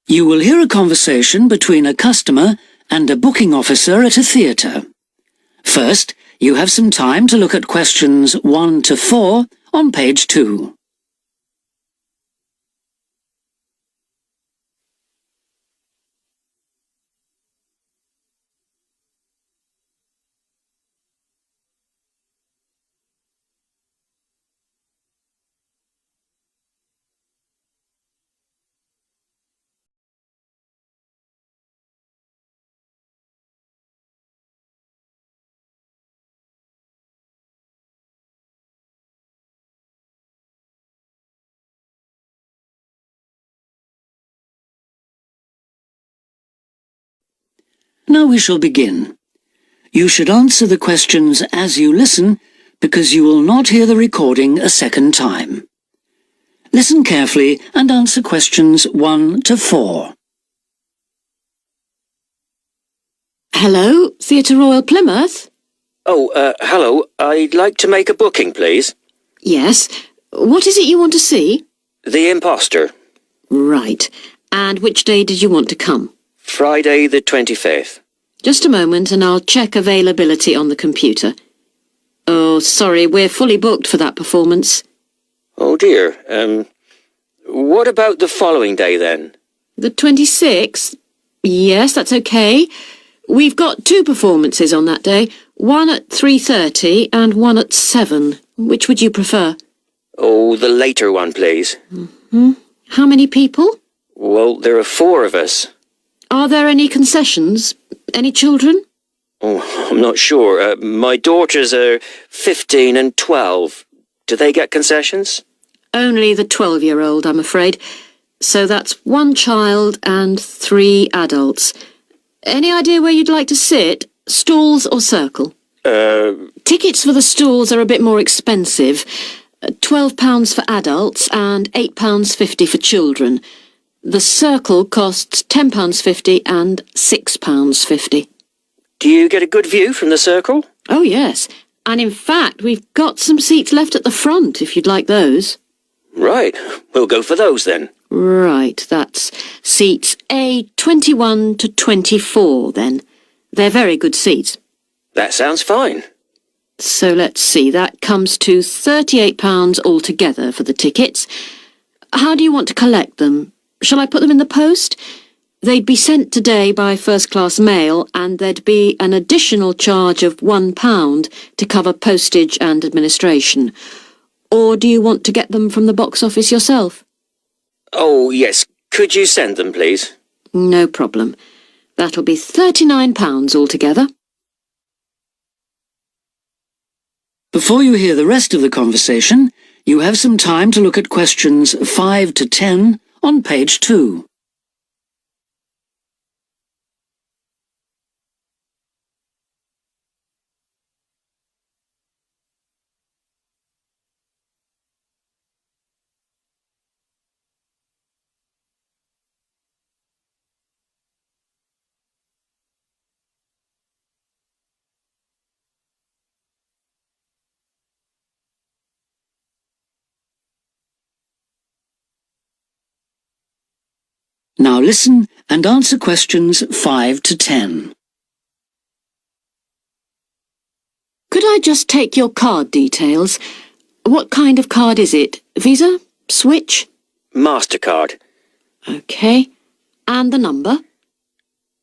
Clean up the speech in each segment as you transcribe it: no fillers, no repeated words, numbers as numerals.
You will hear a conversation between a customer and a booking officer at a theatre. First, you have some time to look at questions 1 to 4 on page 2. Now we shall begin. You should answer the questions as you listen, because you will not hear the recording a second time. Listen carefully and answer questions 1 to 4. Hello, Theatre Royal Plymouth? Hello. I'd like to make a booking, please. Yes. What is it you want to see? The Imposter. Right. And which day did you want to come? Friday the 25th. Just a moment and I'll check availability on the computer. Oh, sorry, we're fully booked for that performance. Oh dear. What about the following day then? The 26th? Yes, that's okay. We've got 2 performances on that day, one at 3:30 and one at 7. Which would you prefer? Oh, the later one, please. How many people? Well, there are 4 of us. Are there any concessions? Any children? Oh, I'm not sure. My daughters are 15 and 12. Do they get concessions? Only the 12-year-old, I'm afraid. So that's 1 child and 3 adults. Any idea where you'd like to sit? Stalls or circle? Tickets for the stalls are a bit more expensive. £12 for adults and £8.50 for children. The circle costs £10.50 and £6.50. Do you get a good view from the circle? Oh, yes. And in fact, we've got some seats left at the front, if you'd like those. Right. We'll go for those then. Right, that's seats A21 to 24 then. They're very good seats. That sounds fine. So let's see, that comes to £38 altogether for the tickets. How do you want to collect them? Shall I put them in the post? They'd be sent today by first-class mail and there'd be an additional charge of £1 to cover postage and administration. Or do you want to get them from the box office yourself? Oh, yes. Could you send them, please? No problem. That'll be £39 altogether. Before you hear the rest of the conversation, you have some time to look at questions 5 to 10 on page 2. Now listen and answer questions 5 to 10. Could I just take your card details? What kind of card is it? Visa? Switch? MasterCard. OK. And the number?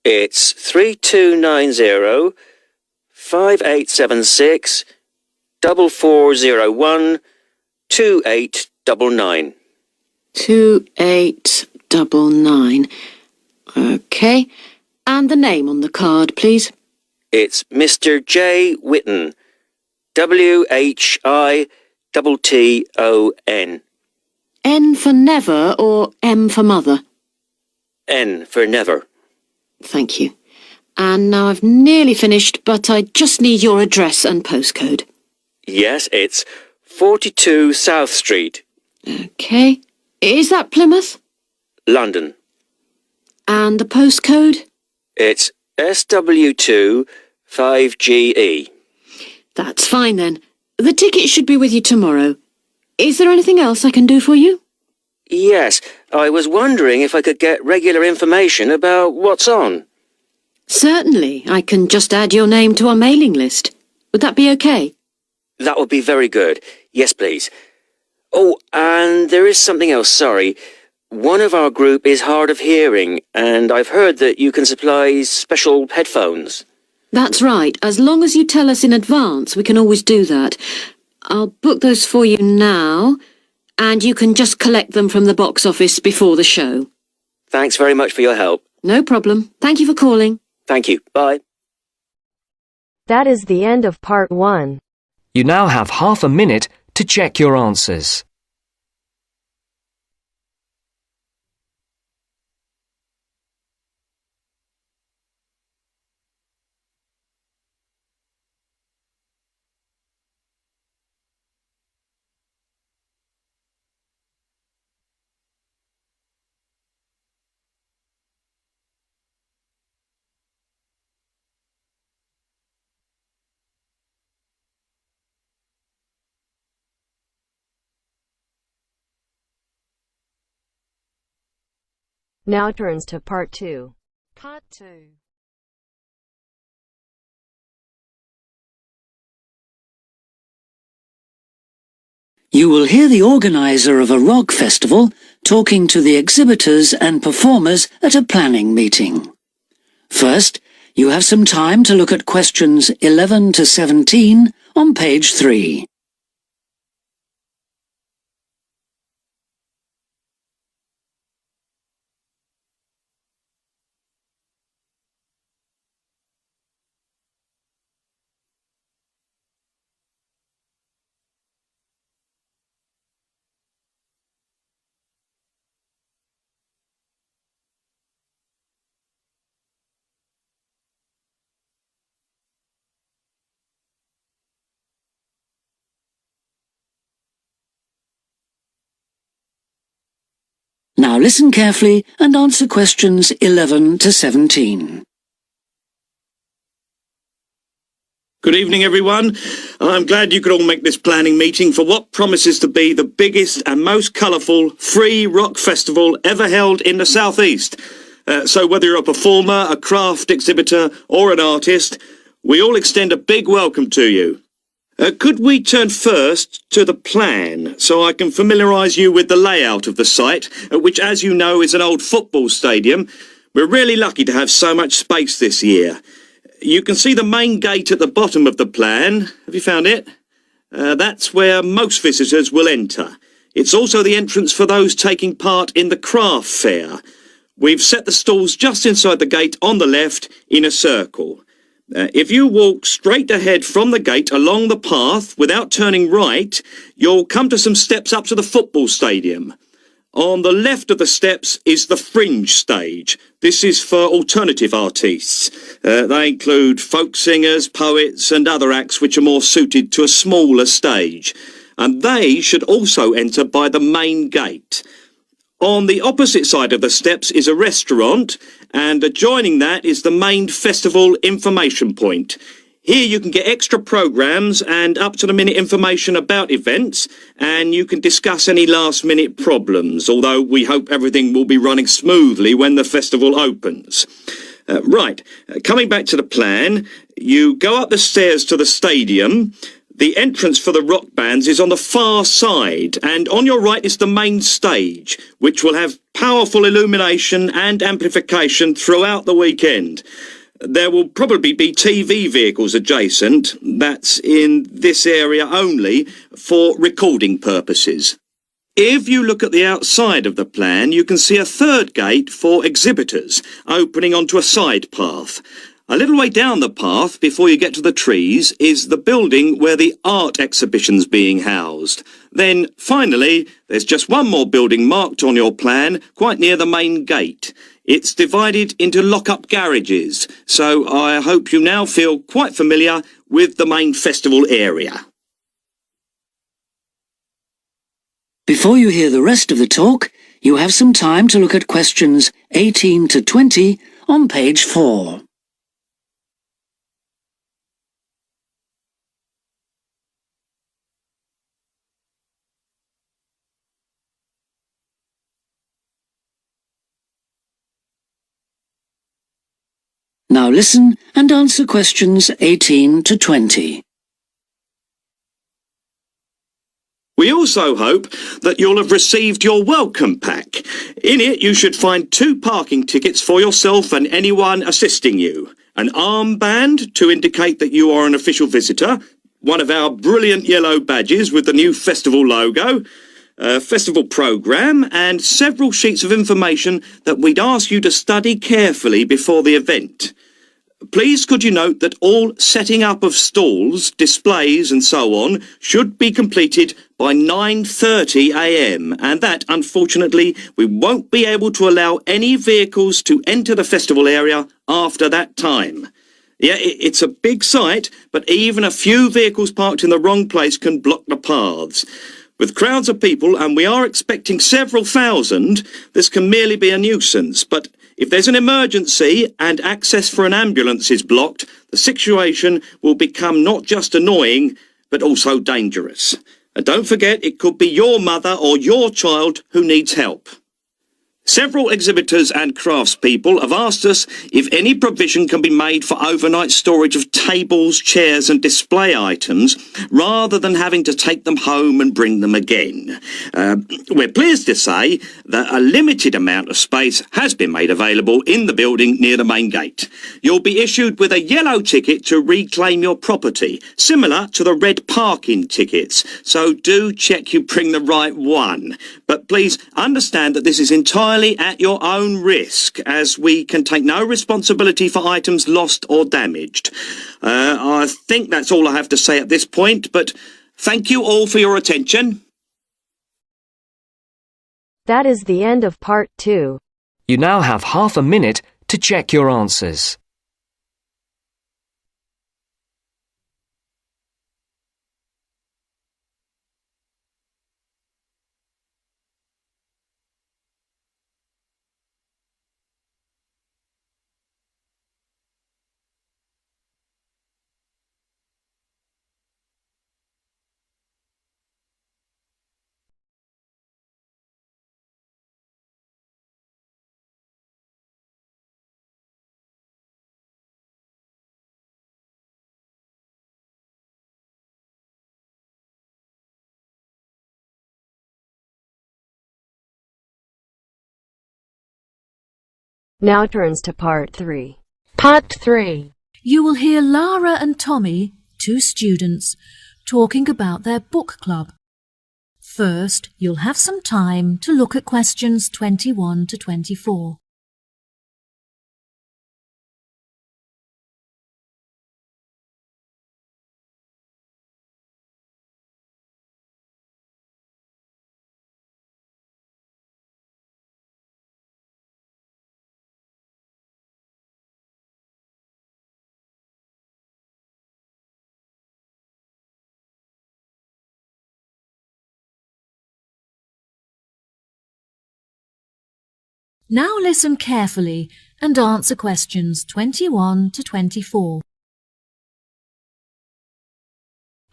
It's 3290 5876 4401 2899. 2899. OK. And the name on the card, please? It's Mr. J. Whitton. WHITTON. N for never or M for mother? N for never. Thank you. And now I've nearly finished, but I just need your address and postcode. Yes, it's 42 South Street. OK. Is that Plymouth? London. And the postcode? It's SW2 5GE. That's fine then. The ticket should be with you tomorrow. Is there anything else I can do for you? Yes, I was wondering if I could get regular information about what's on. Certainly, I can just add your name to our mailing list. Would that be okay? That would be very good. Yes, please. Oh, and there is something else, sorry. One of our group is hard of hearing, and I've heard that you can supply special headphones. That's right. As long as you tell us in advance, we can always do that. I'll book those for you now, and you can just collect them from the box office before the show. Thanks very much for your help. No problem. Thank you for calling. Thank you. Bye. That is the end of part 1. You now have half a minute to check your answers. Now turns to part 2. Part 2. You will hear the organizer of a rock festival talking to the exhibitors and performers at a planning meeting. First, you have some time to look at questions 11 to 17 on page 3. Now listen carefully and answer questions 11 to 17. Good evening, everyone. I'm glad you could all make this planning meeting for what promises to be the biggest and most colourful free rock festival ever held in the South East. So whether you're a performer, a craft exhibitor or an artist, we all extend a big welcome to you. Could we turn first to the plan so I can familiarise you with the layout of the site, which, as you know, is an old football stadium. We're really lucky to have so much space this year. You can see the main gate at the bottom of the plan. Have you found it? That's where most visitors will enter. It's also the entrance for those taking part in the craft fair. We've set the stalls just inside the gate on the left in a circle. If you walk straight ahead from the gate along the path without turning right, you'll come to some steps up to the football stadium. On the left of the steps is the fringe stage. This is for alternative artists. They include folk singers, poets and other acts which are more suited to a smaller stage. And they should also enter by the main gate. On the opposite side of the steps is a restaurant, and adjoining that is the main festival information point. Here you can get extra programmes and up-to-the-minute information about events, and you can discuss any last-minute problems, although we hope everything will be running smoothly when the festival opens. Coming back to the plan, you go up the stairs to the stadium. The entrance for the rock bands is on the far side, and on your right is the main stage, which will have powerful illumination and amplification throughout the weekend. There will probably be TV vehicles adjacent, that's in this area only, for recording purposes. If you look at the outside of the plan, you can see a third gate for exhibitors, opening onto a side path. A little way down the path, before you get to the trees, is the building where the art exhibition's being housed. Then, finally, there's just one more building marked on your plan, quite near the main gate. It's divided into lock-up garages, so I hope you now feel quite familiar with the main festival area. Before you hear the rest of the talk, you have some time to look at questions 18 to 20 on page 4. Now listen and answer questions 18 to 20. We also hope that you'll have received your welcome pack. In it you should find 2 parking tickets for yourself and anyone assisting you, an armband to indicate that you are an official visitor, one of our brilliant yellow badges with the new festival logo, a festival programme, and several sheets of information that we'd ask you to study carefully before the event. Please could you note that all setting up of stalls, displays and so on should be completed by 9:30 a.m. and that, unfortunately, we won't be able to allow any vehicles to enter the festival area after that time. Yeah, it's a big site, but even a few vehicles parked in the wrong place can block the paths. With crowds of people, and we are expecting several thousand, this can merely be a nuisance, but if there's an emergency and access for an ambulance is blocked, the situation will become not just annoying, but also dangerous. And don't forget, it could be your mother or your child who needs help. Several exhibitors and craftspeople have asked us if any provision can be made for overnight storage of tables, chairs and display items rather than having to take them home and bring them again. We're pleased to say that a limited amount of space has been made available in the building near the main gate. You'll be issued with a yellow ticket to reclaim your property, similar to the red parking tickets, so do check you bring the right one. But please understand that this is entirely at your own risk, as we can take no responsibility for items lost or damaged. I think that's all I have to say at this point, but thank you all for your attention. That is the end of part 2. You now have half a minute to check your answers. Now turns to part 3. Part 3. You will hear Lara and Tommy, 2 students, talking about their book club. First, you'll have some time to look at questions 21 to 24. Now listen carefully and answer questions 21 to 24.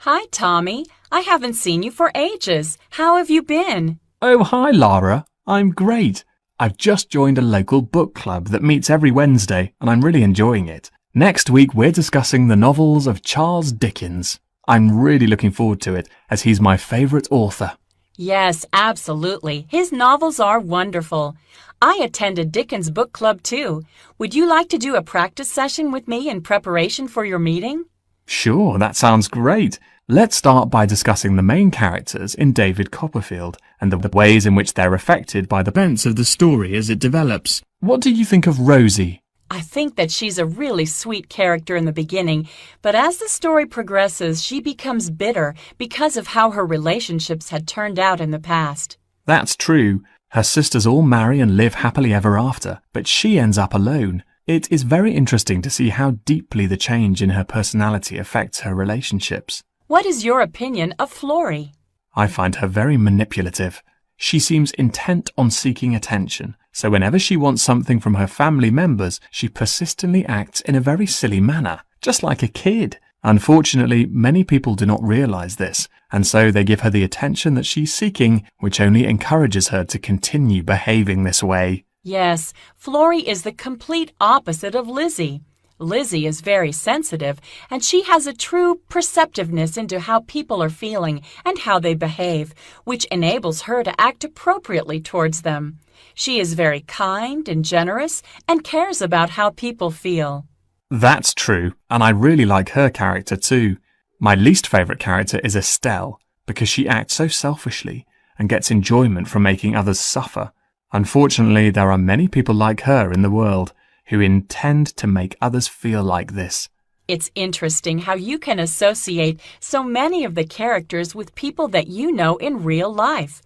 Hi, Tommy. I haven't seen you for ages. How have you been? Oh, hi, Lara. I'm great. I've just joined a local book club that meets every Wednesday, and I'm really enjoying it. Next week, we're discussing the novels of Charles Dickens. I'm really looking forward to it, as he's my favourite author. Yes, absolutely. His novels are wonderful. I attended Dickens' book club too. Would you like to do a practice session with me in preparation for your meeting? Sure, that sounds great. Let's start by discussing the main characters in David Copperfield and the ways in which they're affected by the events of the story as it develops. What do you think of Rosie? I think that she's a really sweet character in the beginning, but as the story progresses, she becomes bitter because of how her relationships had turned out in the past. That's true. Her sisters all marry and live happily ever after, but she ends up alone. It is very interesting to see how deeply the change in her personality affects her relationships. What is your opinion of Florrie? I find her very manipulative. She seems intent on seeking attention, so whenever she wants something from her family members, she persistently acts in a very silly manner, just like a kid. Unfortunately, many people do not realise this, and so they give her the attention that she's seeking, which only encourages her to continue behaving this way. Yes, Florrie is the complete opposite of Lizzie. Lizzie is very sensitive, and she has a true perceptiveness into how people are feeling and how they behave, which enables her to act appropriately towards them. She is very kind and generous and cares about how people feel. That's true, and I really like her character too. My least favourite character is Estelle, because she acts so selfishly and gets enjoyment from making others suffer. Unfortunately, there are many people like her in the world who intend to make others feel like this. It's interesting how you can associate so many of the characters with people that you know in real life.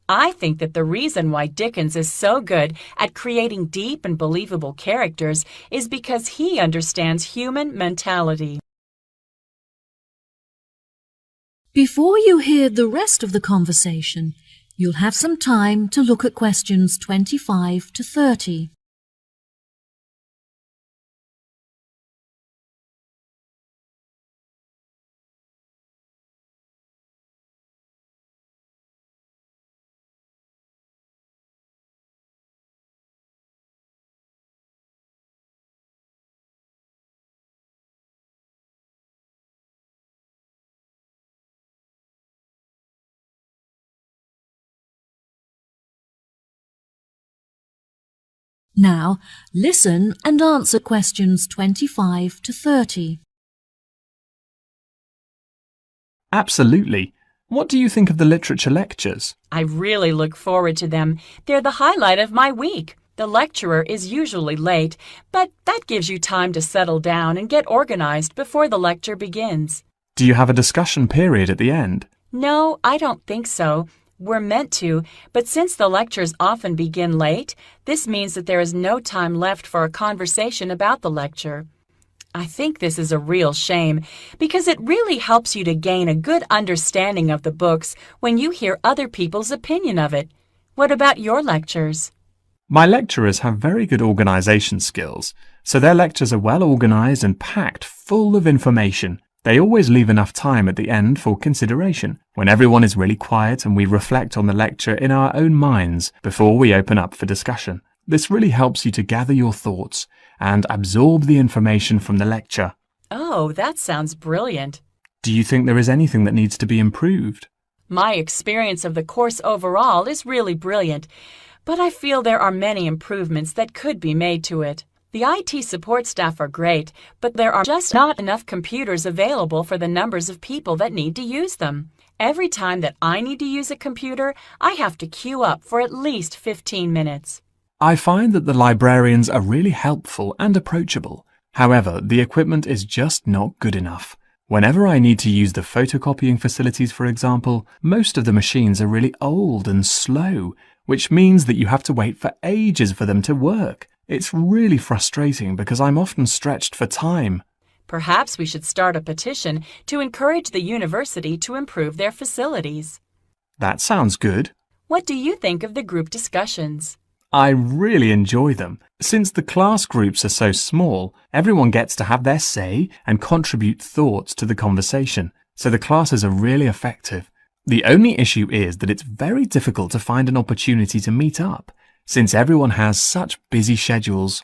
I think that the reason why Dickens is so good at creating deep and believable characters is because he understands human mentality. Before you hear the rest of the conversation, you'll have some time to look at questions 25 to 30. Now, listen and answer questions 25 to 30. Absolutely. What do you think of the literature lectures? I really look forward to them. They're the highlight of my week. The lecturer is usually late, but that gives you time to settle down and get organized before the lecture begins. Do you have a discussion period at the end? No, I don't think so. We're meant to, but since the lectures often begin late, this means that there is no time left for a conversation about the lecture. I think this is a real shame, because it really helps you to gain a good understanding of the books when you hear other people's opinion of it. What about your lectures? My lecturers have very good organisation skills, so their lectures are well organised and packed full of information. They always leave enough time at the end for consideration, when everyone is really quiet and we reflect on the lecture in our own minds before we open up for discussion. This really helps you to gather your thoughts and absorb the information from the lecture. Oh, that sounds brilliant. Do you think there is anything that needs to be improved? My experience of the course overall is really brilliant, but I feel there are many improvements that could be made to it. The IT support staff are great, but there are just not enough computers available for the numbers of people that need to use them. Every time that I need to use a computer, I have to queue up for at least 15 minutes. I find that the librarians are really helpful and approachable. However, the equipment is just not good enough. Whenever I need to use the photocopying facilities, for example, most of the machines are really old and slow, which means that you have to wait for ages for them to work. It's really frustrating because I'm often stretched for time. Perhaps we should start a petition to encourage the university to improve their facilities. That sounds good. What do you think of the group discussions? I really enjoy them. Since the class groups are so small, everyone gets to have their say and contribute thoughts to the conversation, so the classes are really effective. The only issue is that it's very difficult to find an opportunity to meet up, since everyone has such busy schedules.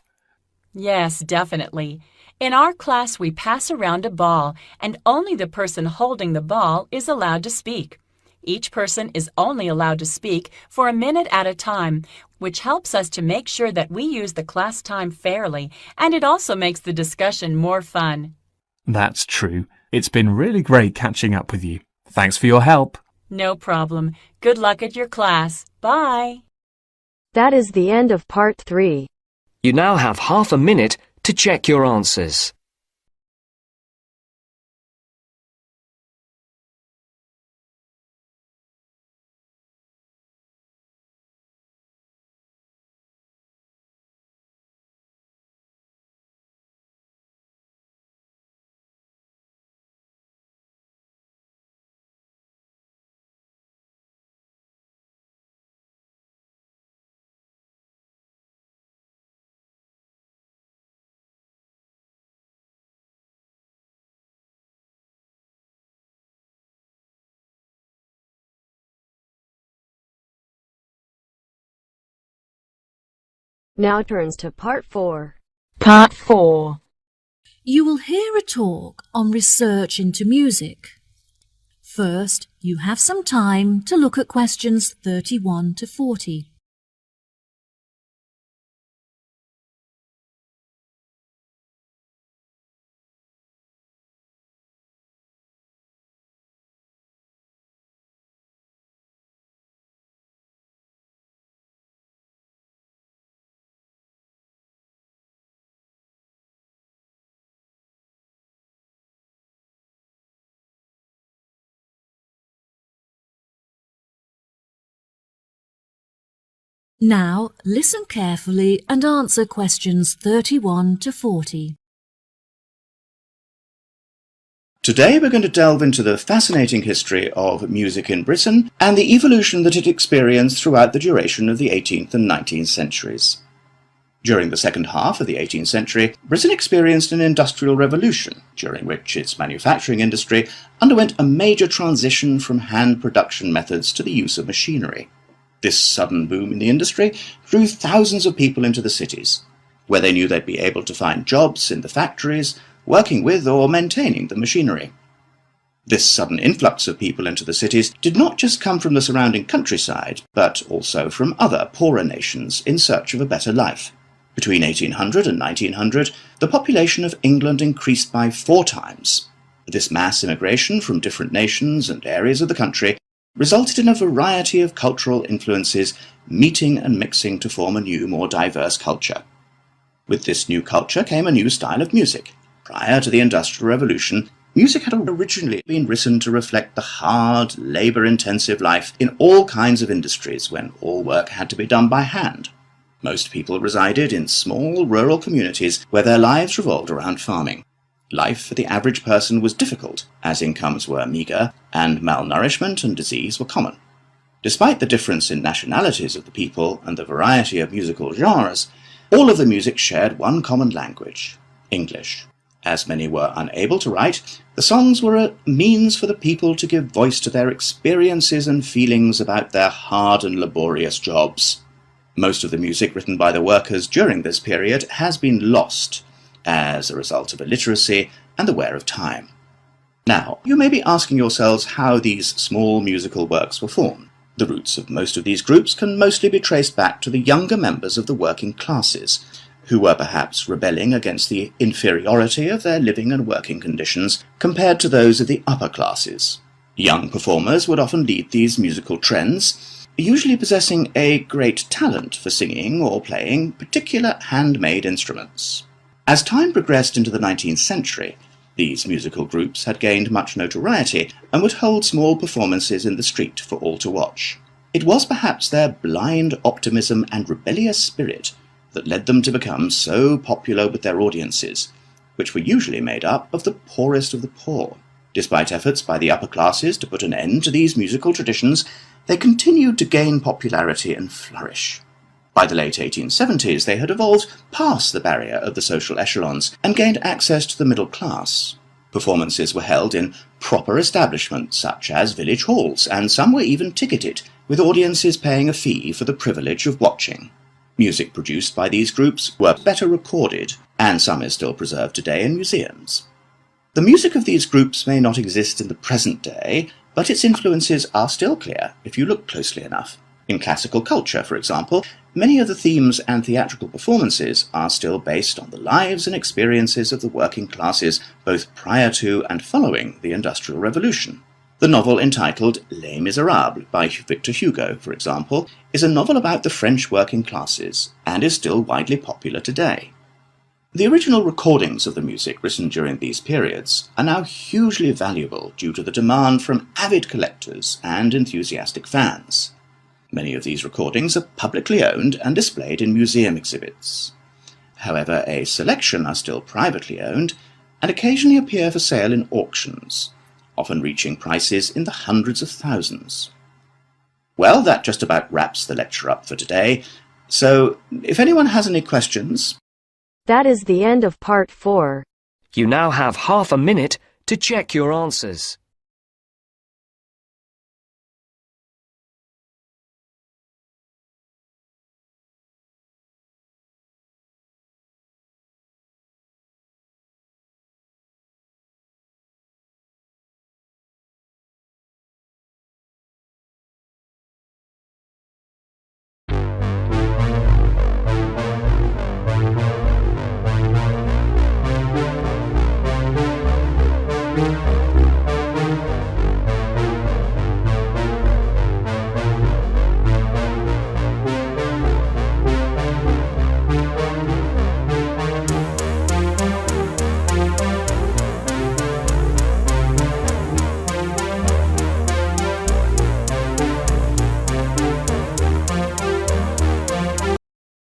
Yes, definitely. In our class, we pass around a ball, and only the person holding the ball is allowed to speak. Each person is only allowed to speak for a minute at a time, which helps us to make sure that we use the class time fairly, and it also makes the discussion more fun. That's true. It's been really great catching up with you. Thanks for your help. No problem. Good luck at your class. Bye. That is the end of part 3. You now have half a minute to check your answers. Now turns to part 4. Part 4. You will hear a talk on research into music. First, you have some time to look at questions 31 to 40. Now, listen carefully and answer questions 31 to 40. Today we're going to delve into the fascinating history of music in Britain and the evolution that it experienced throughout the duration of the 18th and 19th centuries. During the second half of the 18th century, Britain experienced an industrial revolution, during which its manufacturing industry underwent a major transition from hand production methods to the use of machinery. This sudden boom in the industry drew thousands of people into the cities, where they knew they'd be able to find jobs in the factories, working with or maintaining the machinery. This sudden influx of people into the cities did not just come from the surrounding countryside, but also from other poorer nations in search of a better life. Between 1800 and 1900, the population of England increased by 4 times. This mass immigration from different nations and areas of the country resulted in a variety of cultural influences meeting and mixing to form a new, more diverse culture. With this new culture came a new style of music. Prior to the Industrial Revolution, music had originally been written to reflect the hard, labour-intensive life in all kinds of industries when all work had to be done by hand. Most people resided in small rural communities where their lives revolved around farming. Life for the average person was difficult, as incomes were meagre, and malnourishment and disease were common. Despite the difference in nationalities of the people and the variety of musical genres, all of the music shared one common language, English. As many were unable to write, the songs were a means for the people to give voice to their experiences and feelings about their hard and laborious jobs. Most of the music written by the workers during this period has been lost, as a result of illiteracy and the wear of time. Now, you may be asking yourselves how these small musical works were formed. The roots of most of these groups can mostly be traced back to the younger members of the working classes, who were perhaps rebelling against the inferiority of their living and working conditions compared to those of the upper classes. Young performers would often lead these musical trends, usually possessing a great talent for singing or playing particular handmade instruments. As time progressed into the 19th century, these musical groups had gained much notoriety and would hold small performances in the street for all to watch. It was perhaps their blind optimism and rebellious spirit that led them to become so popular with their audiences, which were usually made up of the poorest of the poor. Despite efforts by the upper classes to put an end to these musical traditions, they continued to gain popularity and flourish. By the late 1870s, they had evolved past the barrier of the social echelons and gained access to the middle class. Performances were held in proper establishments such as village halls, and some were even ticketed, with audiences paying a fee for the privilege of watching. Music produced by these groups were better recorded, and some is still preserved today in museums. The music of these groups may not exist in the present day, but its influences are still clear if you look closely enough. In classical culture, for example, many of the themes and theatrical performances are still based on the lives and experiences of the working classes both prior to and following the Industrial Revolution. The novel entitled Les Miserables by Victor Hugo, for example, is a novel about the French working classes and is still widely popular today. The original recordings of the music written during these periods are now hugely valuable due to the demand from avid collectors and enthusiastic fans. Many of these recordings are publicly owned and displayed in museum exhibits. However, a selection are still privately owned and occasionally appear for sale in auctions, often reaching prices in the hundreds of thousands. Well, that just about wraps the lecture up for today, so if anyone has any questions... That is the end of part 4. You now have half a minute to check your answers.